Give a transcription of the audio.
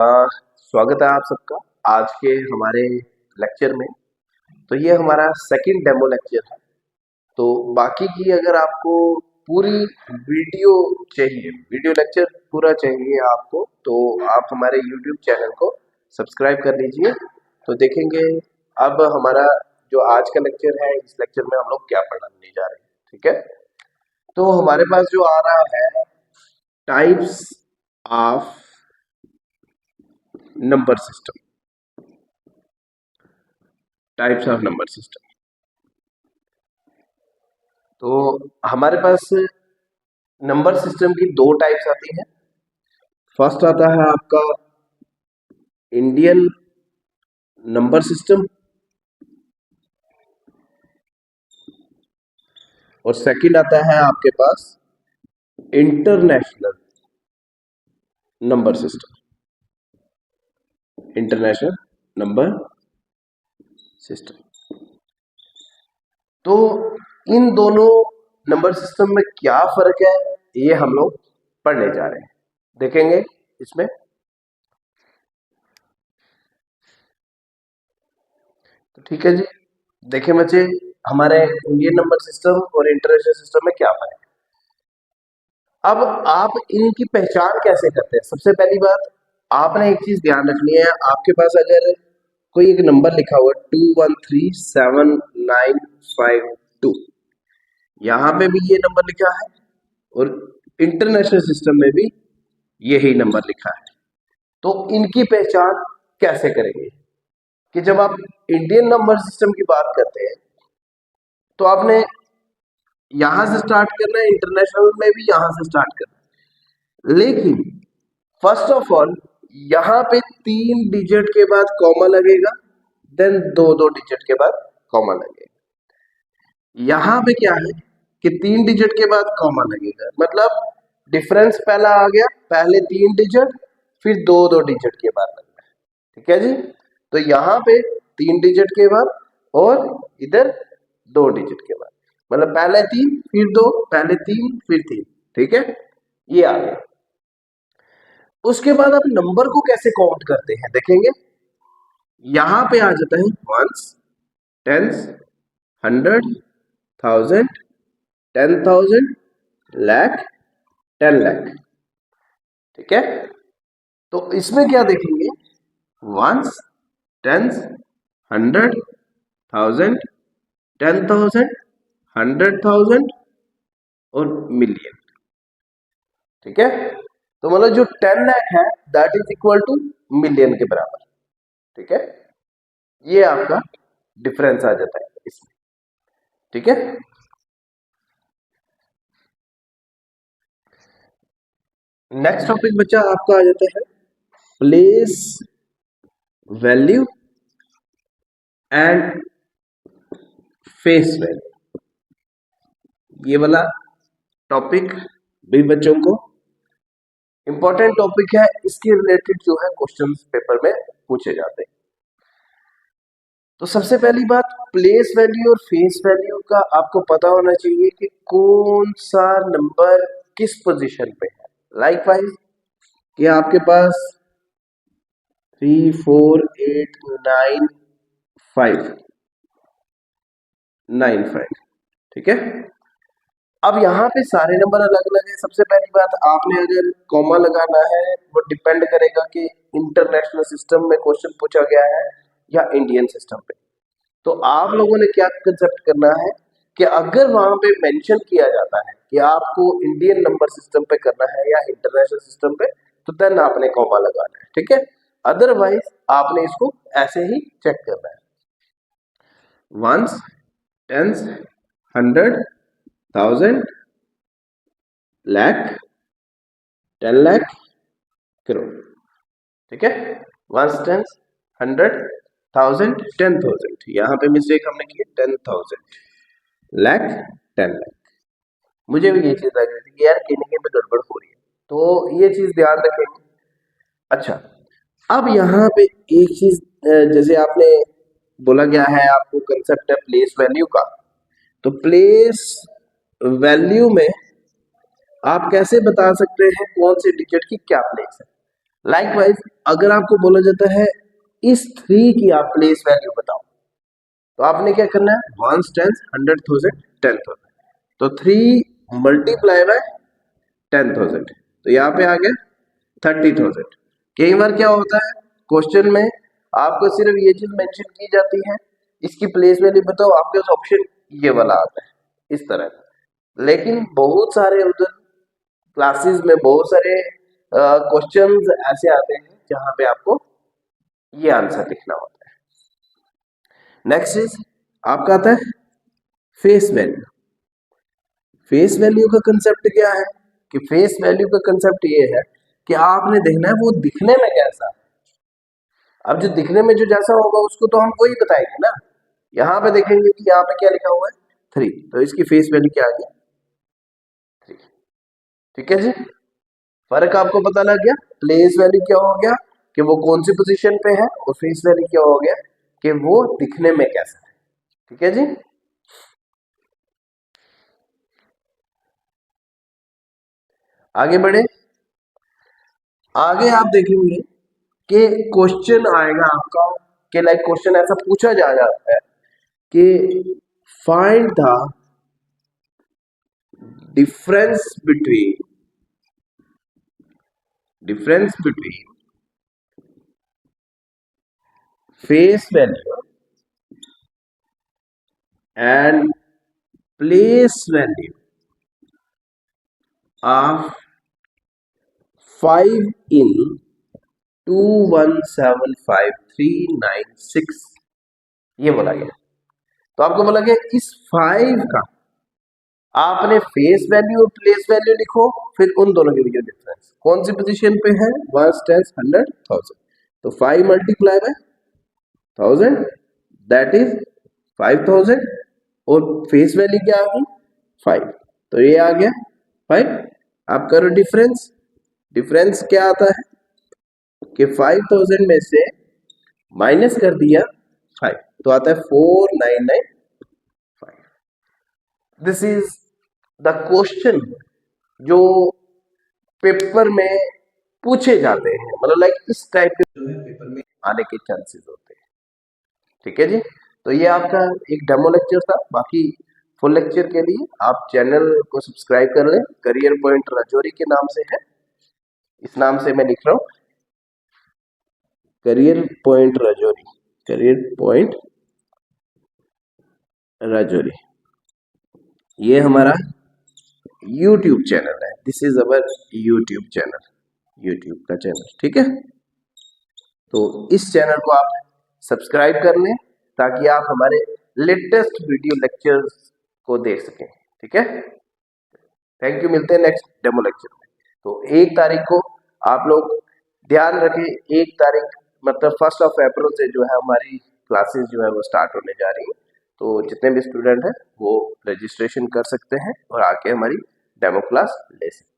स्वागत है आप सबका आज के हमारे लेक्चर में। तो ये हमारा सेकंड डेमो लेक्चर है। तो बाकी की अगर आपको पूरी वीडियो चाहिए, वीडियो लेक्चर पूरा चाहिए आपको, तो आप हमारे यूट्यूब चैनल को सब्सक्राइब कर लीजिए। तो देखेंगे अब हमारा जो आज का लेक्चर है, इस लेक्चर में हम लोग क्या पढ़ने जा रहे हैं। ठीक है, तो हमारे पास जो आ रहा है types of number system, types of number system. तो हमारे पास नंबर सिस्टम की दो टाइप्स आती हैं। फर्स्ट आता है आपका इंडियन नंबर सिस्टम और सेकंड आता है आपके पास international number system, international number system. तो इन दोनों नंबर सिस्टम में क्या फर्क है, ये हम लोग पढ़ने जा रहे हैं, देखेंगे इसमें। तो ठीक है जी, देखें बच्चे, हमारे इंडियन नंबर सिस्टम और इंटरनेशनल सिस्टम में क्या फर्क है। अब आप इनकी पहचान कैसे करते हैं? सबसे पहली बात, आपने एक चीज ध्यान रखनी है। आपके पास अगर कोई एक नंबर लिखा हुआ 213795 यहां पे भी ये नंबर लिखा है और इंटरनेशनल सिस्टम में भी यही नंबर लिखा है, तो इनकी पहचान कैसे करेंगे कि जब आप इंडियन नंबर सिस्टम की बात करते हैं तो आपने यहां से स्टार्ट करना है, इंटरनेशनल में भी यहां से स्टार्ट करना है। लेकिन फर्स्ट ऑफ ऑल यहां पे 3 डिजिट के बाद कॉमा लगेगा, देन 2 2 डिजिट के बाद कॉमा लगेगा। यहां पे क्या है कि 3 डिजिट के बाद कॉमा लगेगा, मतलब डिफरेंस पहला आ गया, पहले 3 डिजिट फिर 2 2 डिजिट के बाद लगना है। ठीक है जी, तो यहाँ पे 3 डिजिट के बाद और इधर 2 डिजिट के बाद, मतलब पहले 3 फिर 2, पहले 3 फिर 3। ठीक है, ये आ गया। उसके बाद आप नंबर को कैसे काउंट करते हैं देखेंगे। यहां पे आ जाता है वंस, टेंस, 100, 1000, 10,000, लाख, 10 लाख। ठीक है, तो इसमें क्या देखेंगे, वंस, टेंस, 100,000, 10,000, 100,000 और मिलियन। ठीक है, तो मतलब जो 10 लाख है that is equal two million के बराबर। ठीक है, ये आपका डिफरेंस आ जाता है इसमें। ठीक है, नेक्स्ट टॉपिक बच्चा आपका आ जाता है place value and face value. ये वाला टॉपिक भी बच्चों को इंपॉर्टेंट टॉपिक है, इसके रिलेटेड जो है क्वेश्चन पेपर में पूछे जाते हैं। तो सबसे पहली बात, प्लेस वैल्यू और फेस वैल्यू का आपको पता होना चाहिए कि कौन सा नंबर किस पोजीशन पे है। लाइक वाइज कि आपके पास 3 4 8 9 5 9 5। ठीक है, अब यहाँ पे सारे नंबर अलग अलग है। सबसे पहली बात, आपने अगर कॉमा लगाना है वो डिपेंड करेगा कि इंटरनेशनल सिस्टम में क्वेश्चन पूछा गया है या इंडियन सिस्टम पे। तो आप लोगों ने क्या कंसेप्ट करना है कि अगर वहां पे मेंशन किया जाता है कि आपको इंडियन नंबर सिस्टम पे करना है या इंटरनेशनल सिस्टम पे, तो देन आपने कॉमा लगाना है। ठीक है, अदरवाइज आपने इसको ऐसे ही चेक करना है। Ones, tens, 100,000, lakh, 10 lakh, crore. ठीक है, वंस, टेंस, 100,000, 10,000, यहाँ पे मिस्टेक हमने की 10,000, लाख, 10 लाख। मुझे भी ये चीज लग रही थी कि यार कहने में गड़बड़ हो रही है, तो ये चीज ध्यान रखेंगे। अच्छा, अब यहाँ पे एक चीज, जैसे आपने बोला गया है आपको कंसेप्ट है प्लेस वैल्यू का, तो प्लेस वैल्यू में आप कैसे बता सकते हैं कौन से डिजिट की क्या प्लेस है। लाइकवाइज अगर आपको बोला जाता है इस 3 की आप प्लेस वैल्यू बताओ, तो आपने क्या करना है, 1 10 100,000 10,000, तो 3 मल्टीप्लाई बाय 10,000, तो यहाँ पे आ गया 30,000। कई बार क्या होता है क्वेश्चन में आपको सिर्फ ये चीज मेंशन की जाती है, इसकी प्लेस वैल्यू बताओ, आपके पास ऑप्शन ये वाला आता है इस तरह का। लेकिन बहुत सारे उधर क्लासेस में बहुत सारे क्वेश्चंस ऐसे आते हैं जहां पे आपको ये आंसर लिखना होता है। नेक्स्ट इज आपका आता है फेस वैल्यू। फेस वैल्यू का कंसेप्ट क्या है कि फेस वैल्यू का कंसेप्ट ये है कि आपने देखना है वो दिखने में कैसा है। अब जो दिखने में जो जैसा होगा उसको तो हम वही बताएंगे ना। यहाँ पे देखेंगे कि यहाँ पे क्या लिखा हुआ है 3, तो इसकी फेस वैल्यू क्या आ गई 3। ठीक है जी, फर्क आपको पता लग गया। प्लेस वैल्यू क्या हो गया कि वो कौन सी पोजीशन पे है, और फेस वैल्यू क्या हो गया कि वो दिखने में कैसा है। ठीक है जी, आगे बढ़े। आगे आप देखेंगे कि क्वेश्चन आएगा आपका कि लाइक क्वेश्चन ऐसा पूछा जा जाता है कि find the difference between face value and place value of 5 in 2175396, ये बोला गया। तो आपको बोला गया इस 5 का आपने फेस वैल्यू और प्लेस वैल्यू लिखो, फिर उन दोनों के बीच में डिफरेंस कौन सी पोजीशन पे है, 1 10 100 1000, तो 5 मल्टीप्लाई बाय 1000 दैट इज 5000, और फेस वैल्यू क्या आ गई 5, तो ये आ गया 5। आप करो डिफरेंस, डिफरेंस क्या आता है कि 5000 में से माइनस कर दिया 5, तो आता है 4995। दिस इज द क्वेश्चन जो पेपर में पूछे जाते हैं, मतलब लाइक इस टाइप के जो है पेपर में आने के चांसेस होते हैं। ठीक है जी, तो ये आपका एक डेमो लेक्चर था। बाकी फुल लेक्चर के लिए आप चैनल को सब्सक्राइब कर लें, करियर पॉइंट राजौरी के नाम से है, इस नाम से मैं लिख रहा हूँ, career point Rajouri, career point Rajouri, ये हमारा YouTube चैनल है। This is our YouTube channel, YouTube का चैनल। ठीक है, तो इस चैनल को आप सब्सक्राइब कर लें ताकि आप हमारे लेटेस्ट वीडियो लेक्चर्स को देख सकें। ठीक है, थैंक यू, मिलते हैं नेक्स्ट डेमो लेक्चर में। तो 1 तारीख को आप लोग ध्यान रखें, 1 तारीख मतलब 1 अप्रैल से जो है हमारी क्लासेस जो है वो स्टार्ट होने जा रही है। तो जितने भी स्टूडेंट हैं वो रजिस्ट्रेशन कर सकते हैं और आके हमारी डेमो क्लास ले सकते हैं।